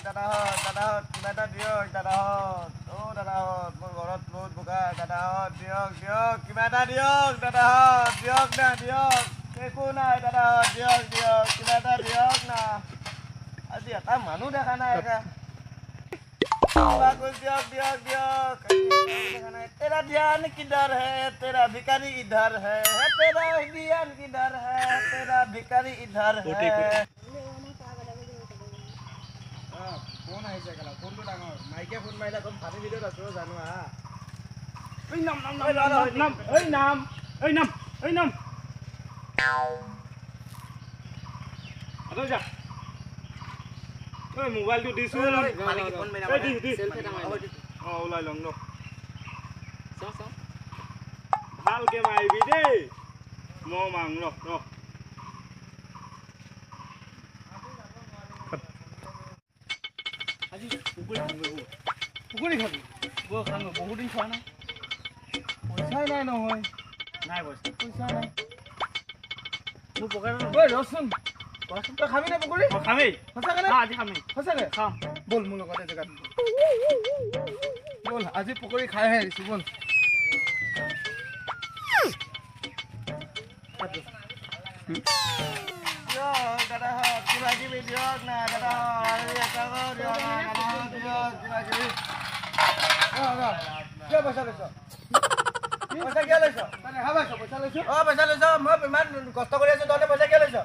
দাদাহঁত কিবা এটা দিয়ক দাদাহঁত দাদাহঁত মোৰ ঘৰত বহুত বোকা দাদাহঁত দিয়ক কিবা এটা দিয়ক দাদাহঁত দিয়ক না দিয়ক একো নাই দাদাহঁত দিয়ক কিবা এটা দিয়ক না আজি এটা মানুহ দেখা নাই तेरा ध्यान किधर है तेरा भिखारी इधर है तेरा ध्यान किधर है तेरा भिखारी इधर है फोन आइছে কলা ফোনটো ডাঙৰ মাইকে ফোন মাইলা কম ফাটি ভিডিঅ' আছো জানো হা এই নাম আদো যা ওই মোবাইলটো দিছো মালিকে ফোন মাইনা এই সেলফি ডাঙৰ ওলাই লং ন চ ভালকে মাৰিবি দেই মো মাং ৰ আজি পুকুৰী খাবি খাম বহুত দিন খোৱা নাই পইচাই নাই নহয় নাই পইচা নাই মোৰ পকেটত ঐ ৰচোন তই খাবি না পুকুৰী খাবি সঁচাকে না আজি খাবি সঁচাকে খাম বল মোৰ লগতে জেগাত বল আজি পুকুৰী খাইহে আহিছো বল দাদাহঁত কিবা কিবি দিয়ক না দাদাহঁত কিয় পইচা লৈছ পইচা কিয় লৈছ পইচা লৈছ মই ইমান কষ্ট কৰি আছো তহঁতে পইচা কিয় লৈছ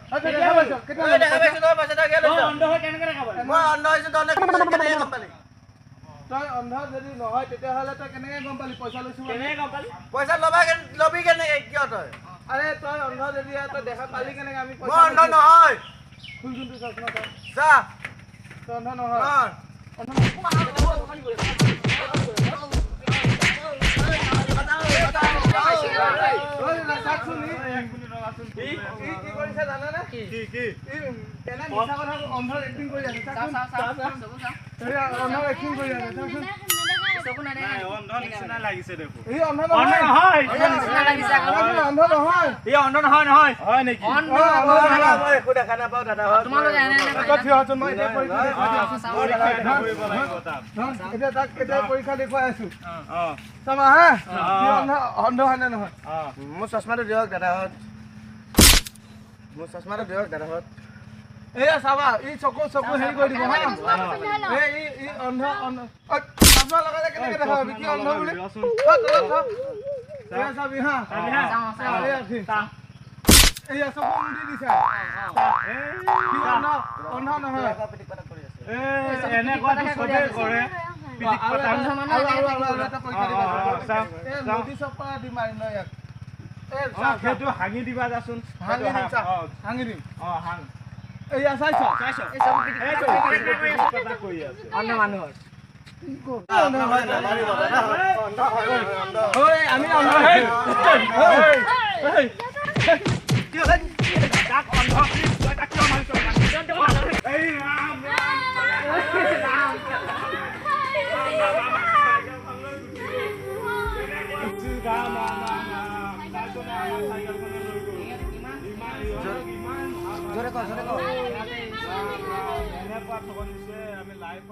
মই অন্ধ হৈছো তহঁতে কেনেকৈ গম পালি তই অন্ধ যদি নহয় তেতিয়াহ'লে তই কেনেকৈ গম পালি পইচা লৈছো পইচা লবি কেনেকৈ কিয় তই আরে তই অন্ধ যদি তই দেখা পালি কেনেকৈ আমি মই অন্ধ নহয় ফুল যোনটো চশমা তই যা তই অন্ধ নহয় পৰীক্ষা দেখুৱাই আছো চাবা হা অন্ধ হয় নে নহয় মোৰ চশমাটো দিয়ক দাদাহঁত মোৰ চশমাটো দিয়ক দাদাহঁত এয়া চাবা ই চকু হেৰি কৰি দিব হা ই অন্ধ চশমা লগালে কেনেকৈ দেখা পাবি কি অন্ধ বুলি চাবি হা এয়া চকু মুদি দিছা অন্ধ নহয় সেইটো হাঙি দিবা যাচোন হাঙি দিম এয়া চাইছ অন্ধ মানুহৰ আমি জোৰে কৰ আমি লাইভ